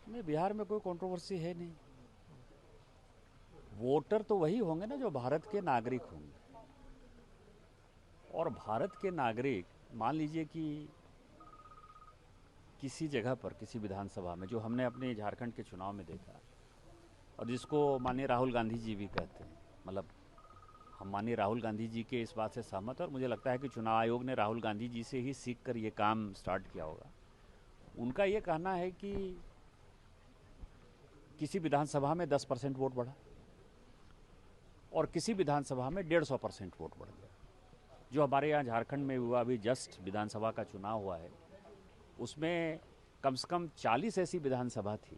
नहीं, बिहार में कोई कंट्रोवर्सी है नहीं। वोटर तो वही होंगे ना जो भारत के नागरिक होंगे। और भारत के नागरिक, मान लीजिए कि किसी जगह पर, किसी विधानसभा में, जो हमने अपने झारखंड के चुनाव में देखा, और जिसको माननीय राहुल गांधी जी भी कहते हैं, मतलब हम माननीय राहुल गांधी जी के इस बात से सहमत हैं, और मुझे लगता है कि चुनाव आयोग ने राहुल गांधी जी से ही सीख कर ये काम स्टार्ट किया होगा। उनका ये कहना है कि किसी विधानसभा में 10% वोट बढ़ा और किसी विधानसभा में 150% वोट बढ़ गया। जो हमारे यहाँ झारखंड में हुआ, अभी जस्ट विधानसभा का चुनाव हुआ है, उसमें कम से कम 40 ऐसी विधानसभा थी,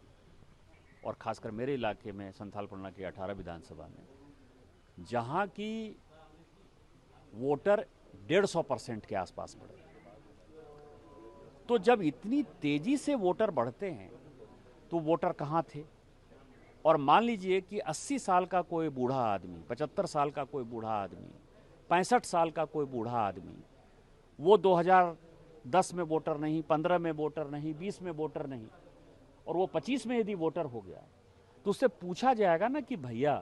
और खासकर मेरे इलाके में संथाल परगना की 18 विधानसभा में, जहाँ की वोटर 150% के आसपास बढ़े। तो जब इतनी तेजी से वोटर बढ़ते हैं तो वोटर कहाँ थे? और मान लीजिए कि 80 साल का कोई बूढ़ा आदमी, 75 साल का कोई बूढ़ा आदमी, 65 साल का कोई बूढ़ा आदमी, वो 2010 में वोटर नहीं, 15 में वोटर नहीं, 20 में वोटर नहीं, और वो 25 में यदि वोटर हो गया, तो उससे पूछा जाएगा ना कि भैया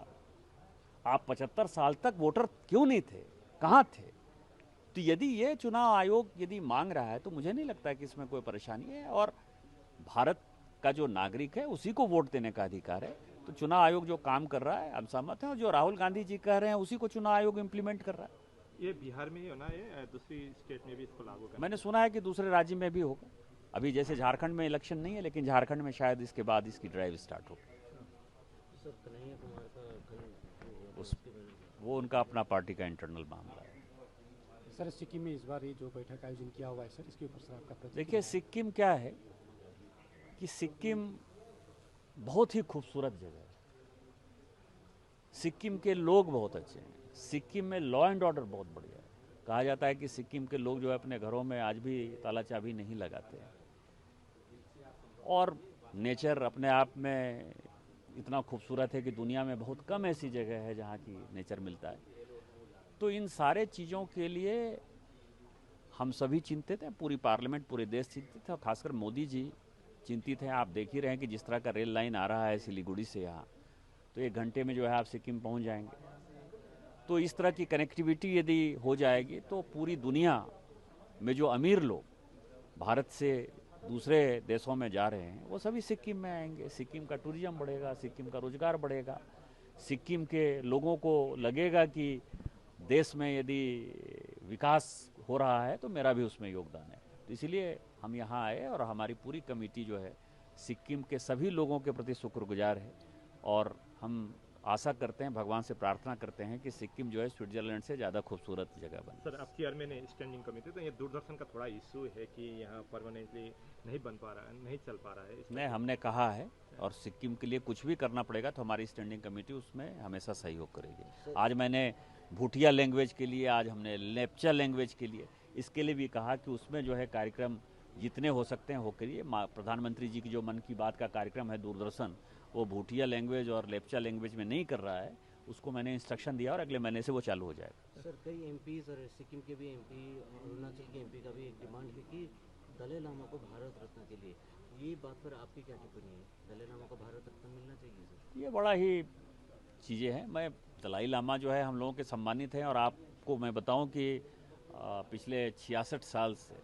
आप 75 साल तक वोटर क्यों नहीं थे, कहाँ थे? तो यदि ये चुनाव आयोग यदि मांग रहा है तो मुझे नहीं लगता कि इसमें कोई परेशानी है, और भारत का जो नागरिक है उसी को वोट देने का अधिकार है। तो चुनाव आयोग जो काम कर रहा है हम सहमत हैं, और जो राहुल गांधी जी कह रहे हैं उसी को चुनाव आयोग इम्प्लीमेंट कर रहा है। ये बिहार में ही होना है, दूसरी स्टेट में भी इसको लागू करना? मैंने सुना है कि दूसरे राज्य में भी होगा। अभी जैसे झारखंड में इलेक्शन नहीं है, लेकिन झारखंड में शायद इसके बाद इसकी ड्राइव स्टार्ट हो। सर, कन्हैया कुमार का कल उस वो उनका अपना पार्टी का इंटरनल मामला है। सर, सिक्किम में इस बार ये जो बैठक आयोजन किया हुआ है सर, इसके ऊपर सर आपका प्रतिक्रिया? देखिए, सिक्किम क्या है कि सिक्किम बहुत ही खूबसूरत जगह है। सिक्किम के लोग बहुत अच्छे हैं। सिक्किम में लॉ एंड ऑर्डर बहुत बढ़िया है। कहा जाता है कि सिक्किम के लोग जो है अपने घरों में आज भी ताला चाबी नहीं लगाते हैं, और नेचर अपने आप में इतना खूबसूरत है कि दुनिया में बहुत कम ऐसी जगह है जहाँ की नेचर मिलता है। तो इन सारे चीज़ों के लिए हम सभी चिंतित हैं, पूरी पार्लियामेंट, पूरे देश चिंतित है, और खासकर मोदी जी चिंतित हैं। आप देख ही रहे हैं कि जिस तरह का रेल लाइन आ रहा है सिलीगुड़ी से यहाँ, तो 1 घंटे में जो है आप सिक्किम पहुँच जाएंगे। तो इस तरह की कनेक्टिविटी यदि हो जाएगी तो पूरी दुनिया में जो अमीर लोग भारत से दूसरे देशों में जा रहे हैं वो सभी सिक्किम में आएंगे। सिक्किम का टूरिज्म बढ़ेगा, सिक्किम का रोजगार बढ़ेगा, सिक्किम के लोगों को लगेगा कि देश में यदि विकास हो रहा है तो मेरा भी उसमें योगदान है। तो इसलिए हम यहाँ आए, और हमारी पूरी कमेटी जो है सिक्किम के सभी लोगों के प्रति शुक्रगुजार है, और हम आशा करते हैं, भगवान से प्रार्थना करते हैं कि सिक्किम जो है स्विट्जरलैंड से ज़्यादा खूबसूरत जगह बने। सर, आप चेयरमैन है स्टैंडिंग कमेटी, तो ये दूरदर्शन का थोड़ा इशू है कि यहाँ परमानेंटली नहीं बन पा रहा है, नहीं चल पा रहा है। नहीं, हमने कहा है, और सिक्किम के लिए कुछ भी करना पड़ेगा तो हमारी स्टैंडिंग कमेटी उसमें हमेशा सहयोग करेगी। आज मैंने भूटिया लैंग्वेज के लिए, आज हमने लेप्चा लैंग्वेज के लिए, इसके लिए भी कहा कि उसमें जो है कार्यक्रम जितने हो सकते हैं हो करिए। प्रधानमंत्री जी की जो मन की बात का कार्यक्रम है दूरदर्शन, वो भूटिया लैंग्वेज और लेप्चा लैंग्वेज में नहीं कर रहा है, उसको मैंने इंस्ट्रक्शन दिया और अगले महीने से वो चालू हो जाएगा। सर, कई एमपीज और सिक्किम के भी एमपी, अरुणाचल के एमपी का भी एक डिमांड है कि दलाई लामा को भारत रत्न के लिए, ये बात पर आपकी क्या टिप्पणी है? दलाई लामा को भारत रत्न मिलना चाहिए सर? ये बड़ा ही चीज़ें हैं। मैं दलाई लामा जो है हम लोगों के सम्मानित हैं, और आपको मैं बताऊं कि पिछले 66 साल से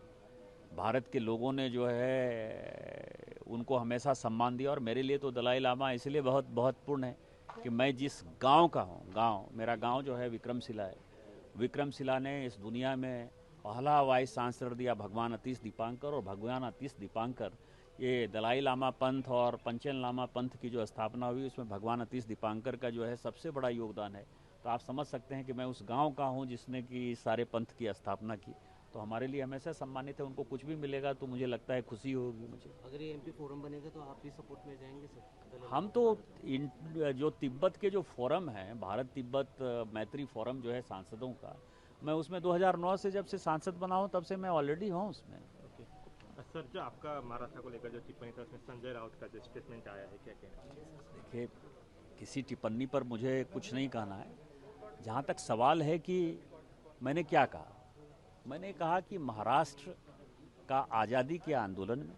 भारत के लोगों ने जो है उनको हमेशा सम्मान दिया, और मेरे लिए तो दलाई लामा इसलिए बहुत महत्वपूर्ण है कि मैं जिस गांव का हूँ, मेरा गांव जो है विक्रमशिला है। विक्रमशिला ने इस दुनिया में पहला वाइस चांसलर दिया भगवान अतीश दीपांकर, और भगवान अतीश दीपांकर, ये दलाई लामा पंथ और पंचेन लामा पंथ की जो स्थापना हुई उसमें भगवान अतीश दीपांकर का जो है सबसे बड़ा योगदान है। तो आप समझ सकते हैं कि मैं उस गांव का हूं जिसने कि सारे पंथ की स्थापना की, तो हमारे लिए हमेशा सम्मानित है। उनको कुछ भी मिलेगा तो मुझे लगता है खुशी होगी मुझे। अगर ये एमपी फोरम बनेगा तो आप भी सपोर्ट में जाएंगे सर? हम तो जो तिब्बत के जो फोरम है, भारत तिब्बत मैत्री फोरम जो है सांसदों का, मैं उसमें 2009 से जब से सांसद बना हूँ तब से मैं ऑलरेडी हूँ उसमें। सर, जो आपका महाराष्ट्र को लेकर जो टिप्पणी था उसमें संजय राउत का जो स्टेटमेंट आया है, क्या कहना है? देखिए, किसी टिप्पणी पर मुझे कुछ नहीं कहना है। जहाँ तक सवाल है कि मैंने क्या कहा, मैंने कहा कि महाराष्ट्र का आज़ादी के आंदोलन में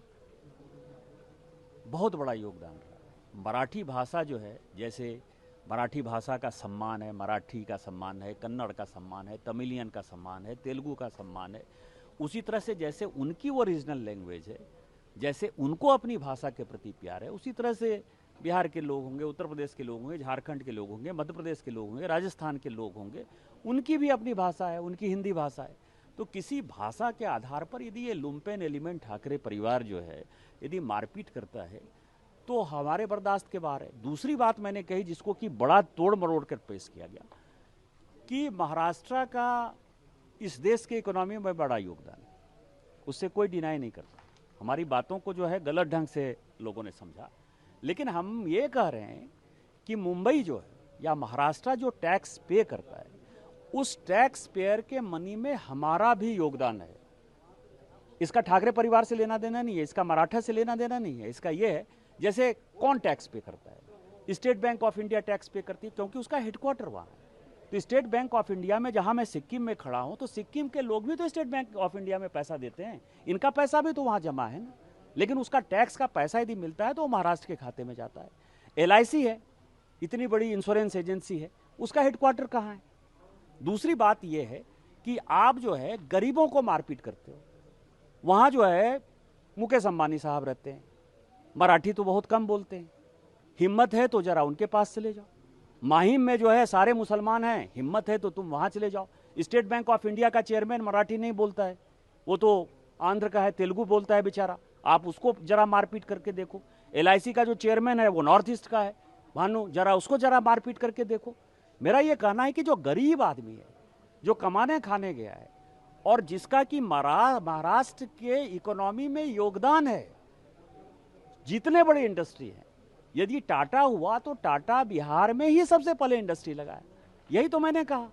बहुत बड़ा योगदान रहा है। मराठी भाषा जो है, जैसे मराठी भाषा का सम्मान है, मराठी का सम्मान है, कन्नड़ का सम्मान है, तमिलियन का सम्मान है, तेलुगु का सम्मान है, उसी तरह से जैसे उनकी वो रीजनल लैंग्वेज है, जैसे उनको अपनी भाषा के प्रति प्यार है, उसी तरह से बिहार के लोग होंगे, उत्तर प्रदेश के लोग होंगे, झारखंड के लोग होंगे, मध्य प्रदेश के लोग होंगे, राजस्थान के लोग होंगे, उनकी भी अपनी भाषा है, उनकी हिंदी भाषा है। तो किसी भाषा के आधार पर यदि ये लुम्पेन एलिमेंट ठाकरे परिवार जो है यदि मारपीट करता है तो हमारे बर्दाश्त के बाहर है। दूसरी बात मैंने कही जिसको कि बड़ा तोड़ मरोड़ कर पेश किया गया कि महाराष्ट्र का इस देश के इकोनॉमी में बड़ा योगदान है, उससे कोई डिनाई नहीं करता। हमारी बातों को जो है गलत ढंग से लोगों ने समझा, लेकिन हम ये कह रहे हैं कि मुंबई जो है या महाराष्ट्र जो टैक्स पे करता है उस टैक्स पेयर के मनी में हमारा भी योगदान है। इसका ठाकरे परिवार से लेना देना नहीं है, इसका मराठा से लेना देना नहीं है। इसका ये है जैसे कौन टैक्स पे करता है, state bank of India tax पे करती है क्योंकि उसका हेडक्वार्टर वहाँ है। तो स्टेट बैंक ऑफ इंडिया में जहाँ मैं सिक्किम में खड़ा हूँ तो सिक्किम के लोग भी तो स्टेट बैंक ऑफ इंडिया में पैसा देते हैं, इनका पैसा भी तो वहाँ जमा है ना। लेकिन उसका टैक्स का पैसा यदि मिलता है तो वो महाराष्ट्र के खाते में जाता है। LIC है, इतनी बड़ी इंश्योरेंस एजेंसी है, उसका हेडक्वार्टर कहाँ है। दूसरी बात यह है कि आप जो है गरीबों को मारपीट करते हो। वहाँ जो है मुकेश अंबानी साहब रहते हैं, मराठी तो बहुत कम बोलते हैं, हिम्मत है तो जरा उनके पास चले जाओ। माहिम में जो है सारे मुसलमान हैं, हिम्मत है तो तुम वहाँ चले जाओ। स्टेट बैंक ऑफ इंडिया का चेयरमैन मराठी नहीं बोलता है, वो तो आंध्र का है, तेलुगु बोलता है बेचारा, आप उसको जरा मारपीट करके देखो। LIC का जो चेयरमैन है वो नॉर्थ ईस्ट का है, भानु जरा उसको जरा मारपीट करके देखो। मेरा ये कहना है कि जो गरीब आदमी है, जो कमाने खाने गया है और जिसका कि महाराष्ट्र के इकोनॉमी में योगदान है, जितने बड़े इंडस्ट्री हैं, यदि टाटा हुआ तो टाटा बिहार में ही सबसे पहले इंडस्ट्री लगाया। यही तो मैंने कहा,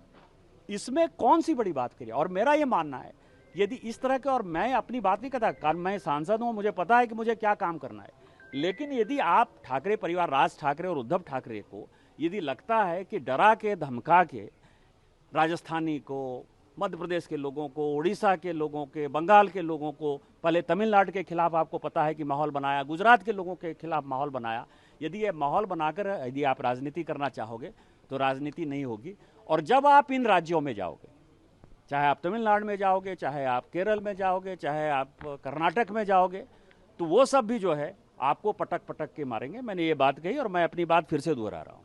इसमें कौन सी बड़ी बात करी। और मेरा ये मानना है यदि इस तरह के, और मैं अपनी बात नहीं करता, कारण मैं सांसद हूं, मुझे पता है कि मुझे क्या काम करना है, लेकिन यदि आप ठाकरे परिवार, राज ठाकरे और उद्धव ठाकरे को यदि लगता है कि डरा के धमका के राजस्थानी को, मध्य प्रदेश के लोगों को, उड़ीसा के लोगों के, बंगाल के लोगों को, पहले तमिलनाडु के खिलाफ आपको पता है कि माहौल बनाया, गुजरात के लोगों के खिलाफ माहौल बनाया, यदि ये माहौल बनाकर यदि आप राजनीति करना चाहोगे तो राजनीति नहीं होगी। और जब आप इन राज्यों में जाओगे, चाहे आप तमिलनाडु में जाओगे, चाहे आप केरल में जाओगे, चाहे आप कर्नाटक में जाओगे, तो वो सब भी जो है आपको पटक पटक के मारेंगे। मैंने ये बात कही और मैं अपनी बात फिर से दोहरा रहा हूँ।